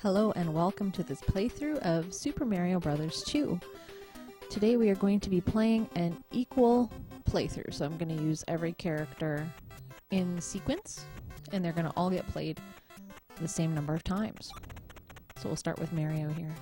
Hello and welcome to this playthrough of Super Mario Bros. 2. Today we are going to be playing an equal playthrough, so I'm going to use every character in sequence, and they're going to all get played the same number of times. So we'll start with Mario here.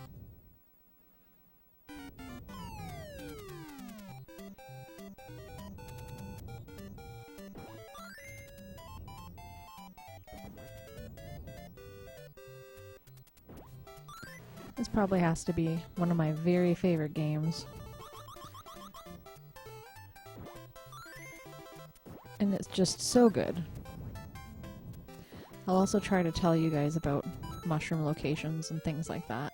This probably has to be one of my very favorite games. And it's just so good. I'll also try to tell you guys about mushroom locations and things like that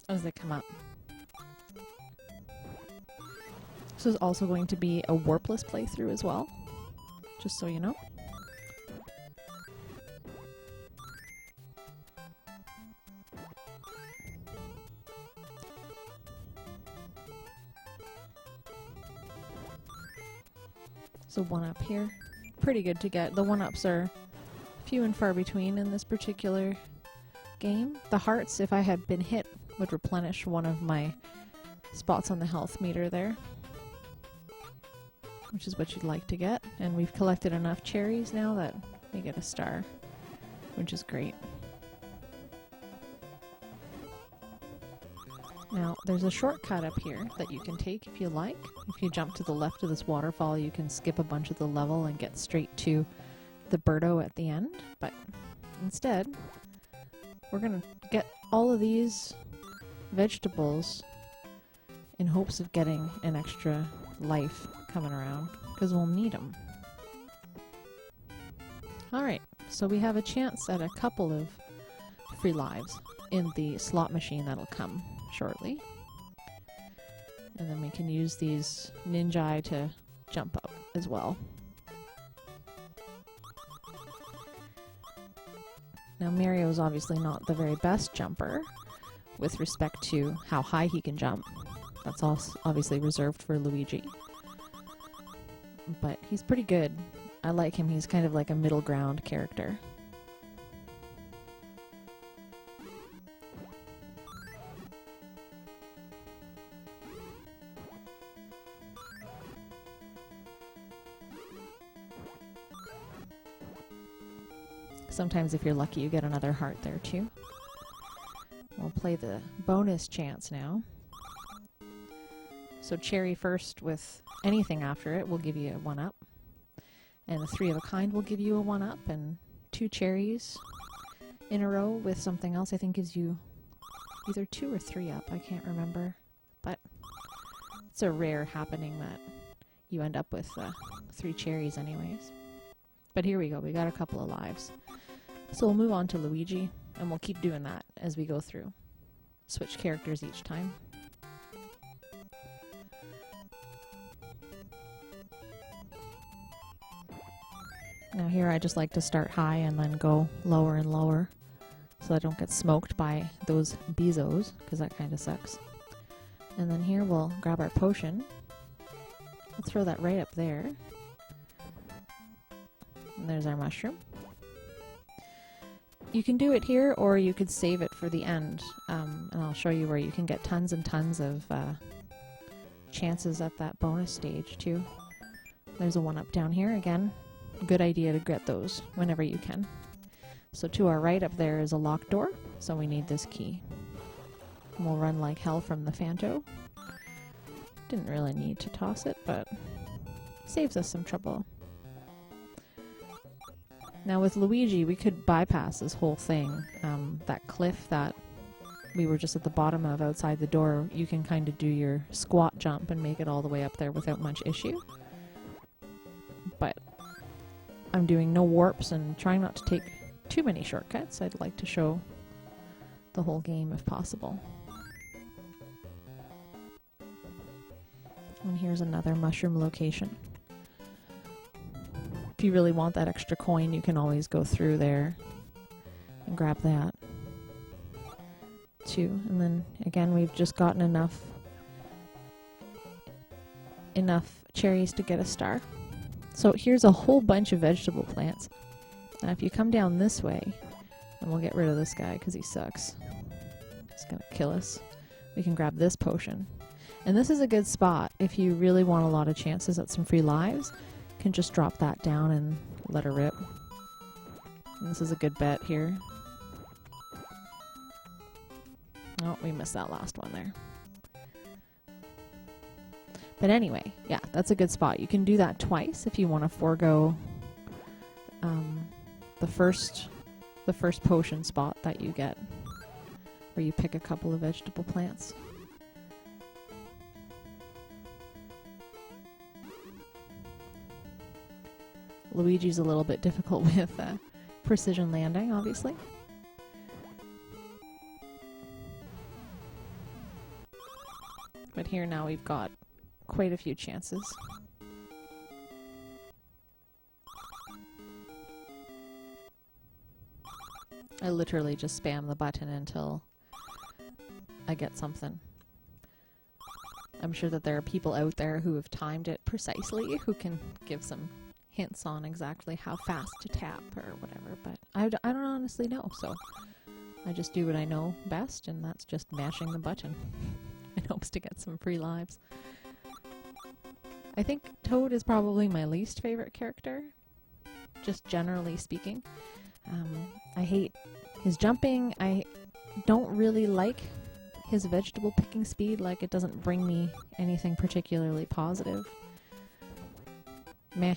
as they come up. This is also going to be a warpless playthrough as well, just so you know. So one up here, pretty good to get. The one-ups are few and far between in this particular game. The hearts, if I had been hit, would replenish one of my spots on the health meter there, which is what you'd like to get. And we've collected enough cherries now that we get a star, which is great. Now, there's a shortcut up here that you can take if you like. If you jump to the left of this waterfall, you can skip a bunch of the level and get straight to the Birdo at the end. But instead, we're going to get all of these vegetables in hopes of getting an extra life coming around, because we'll need them. Alright, so we have a chance at a couple of free lives in the slot machine that'll come shortly. And then we can use these ninja to jump up as well. Now Mario is obviously not the very best jumper with respect to how high he can jump. That's also obviously reserved for Luigi. But he's pretty good. I like him. He's kind of like a middle ground character. Sometimes if you're lucky you get another heart there too. We'll play the bonus chance now. So cherry first with anything after it will give you a 1-up. And the 3 of a kind will give you a 1-up, and 2 cherries in a row with something else I think gives you either 2 or 3 up, I can't remember. But it's a rare happening that you end up with 3 cherries anyways. But here we go, we got a couple of lives. So we'll move on to Luigi, and we'll keep doing that as we go through. Switch characters each time. Now here I just like to start high and then go lower and lower so I don't get smoked by those bezos, because that kind of sucks. And then here we'll grab our potion. We'll throw that right up there. And there's our mushroom. You can do it here, or you could save it for the end, and I'll show you where you can get tons and tons of chances at that bonus stage too. There's a 1-up down here again. Good idea to get those whenever you can. So to our right up there is a locked door, so we need this key. And we'll run like hell from the Fanto. Didn't really need to toss it, but saves us some trouble. Now with Luigi, we could bypass this whole thing. That cliff that we were just at the bottom of outside the door, you can kind of do your squat jump and make it all the way up there without much issue. But I'm doing no warps and trying not to take too many shortcuts. I'd like to show the whole game if possible. And here's another mushroom location. If you really want that extra coin, you can always go through there and grab that too. And then again, we've just gotten enough cherries to get a star. So here's a whole bunch of vegetable plants. Now if you come down this way, And we'll get rid of this guy because he sucks. He's gonna kill us. We can grab this potion. And this is a good spot if you really want a lot of chances at some free lives. You can just drop that down and let her rip. And this is a good bet here. Oh, we missed that last one there. But anyway, yeah, that's a good spot. You can do that twice if you want to forego the first potion spot that you get, where you pick a couple of vegetable plants. Luigi's a little bit difficult with precision landing, obviously. But here now we've got quite a few chances. I literally just spam the button until I get something. I'm sure that there are people out there who have timed it precisely, who can give some hints on exactly how fast to tap or whatever, but I don't honestly know, so I just do what I know best, and that's just mashing the button in hopes to get some free lives. I think Toad is probably my least favorite character, just generally speaking. I hate his jumping. I don't really like his vegetable picking speed. Like, it doesn't bring me anything particularly positive. Meh.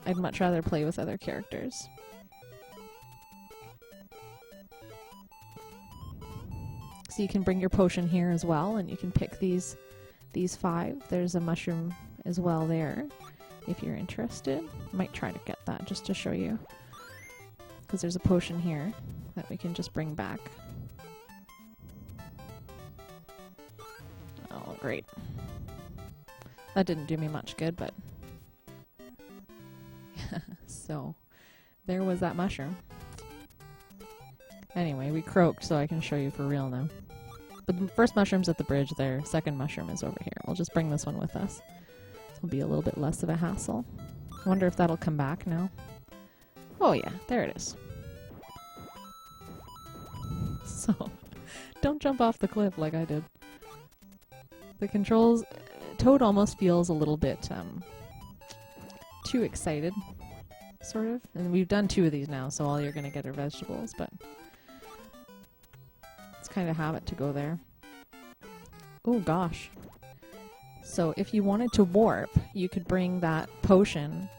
I'd much rather play with other characters. So you can bring your potion here as well, and you can pick these 5. There's a mushroom as well there, if you're interested. Might try to get that just to show you, because there's a potion here that we can just bring back. Oh, great. That didn't do me much good, but so there was that mushroom. Anyway, we croaked, so I can show you for real now. But the first mushroom's at the bridge there. Second mushroom is over here. We'll just bring this one with us. It'll be a little bit less of a hassle. I wonder if that'll come back now. Oh yeah, there it is. So, don't jump off the cliff like I did. The controls... Toad almost feels a little bit too excited, sort of. And we've done 2 of these now, so all you're going to get are vegetables, but it's kind of habit to go there. Oh gosh. So if you wanted to warp, you could bring that potion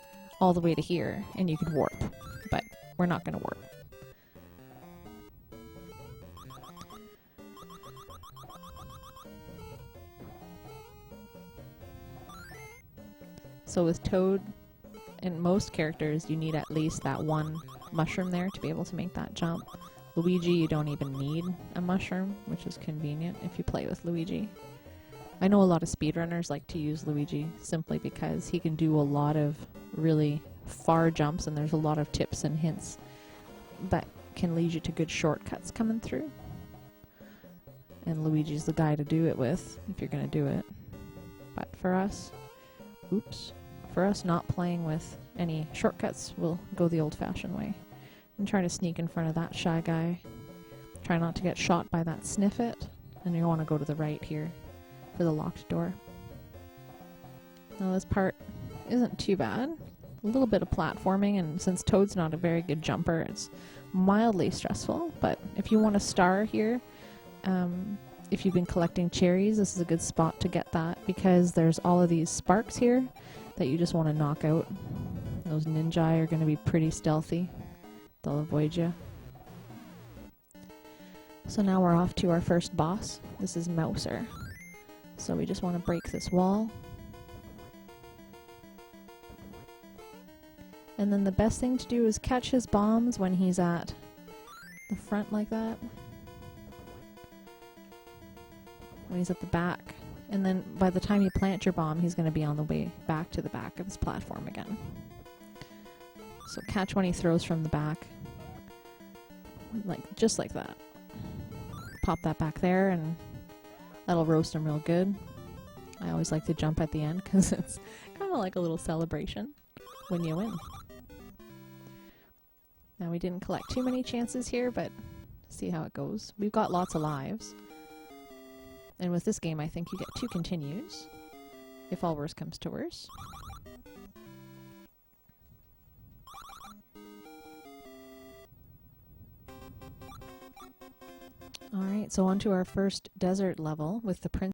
all the way to here, and you could warp. But we're not going to warp. So with Toad and most characters, you need at least that one mushroom there to be able to make that jump. Luigi, you don't even need a mushroom, which is convenient if you play with Luigi. I know a lot of speedrunners like to use Luigi simply because he can do a lot of really far jumps, and there's a lot of tips and hints that can lead you to good shortcuts coming through. And Luigi's the guy to do it with if you're going to do it. But for us, for us not playing with any shortcuts, we'll go the old-fashioned way and try to sneak in front of that shy guy. Try not to get shot by that Sniffit, and you want to go to the right here for the locked door. Now this part isn't too bad. A little bit of platforming, and since Toad's not a very good jumper, it's mildly stressful. But if you want a star here, if you've been collecting cherries, this is a good spot to get that, because there's all of these sparks here that you just want to knock out. Those ninja are going to be pretty stealthy. They'll avoid you. So now we're off to our first boss. This is Mouser. So we just want to break this wall. And then the best thing to do is catch his bombs when he's at the front like that. When he's at the back. And then by the time you plant your bomb, he's going to be on the way back to the back of his platform again. So catch when he throws from the back. Just like that. Pop that back there, and that'll roast him real good. I always like to jump at the end because it's kind of like a little celebration when you win. Now we didn't collect too many chances here, but see how it goes. We've got lots of lives. And with this game, I think you get 2 continues, if all worse comes to worse. Alright, so on to our first desert level with the prince.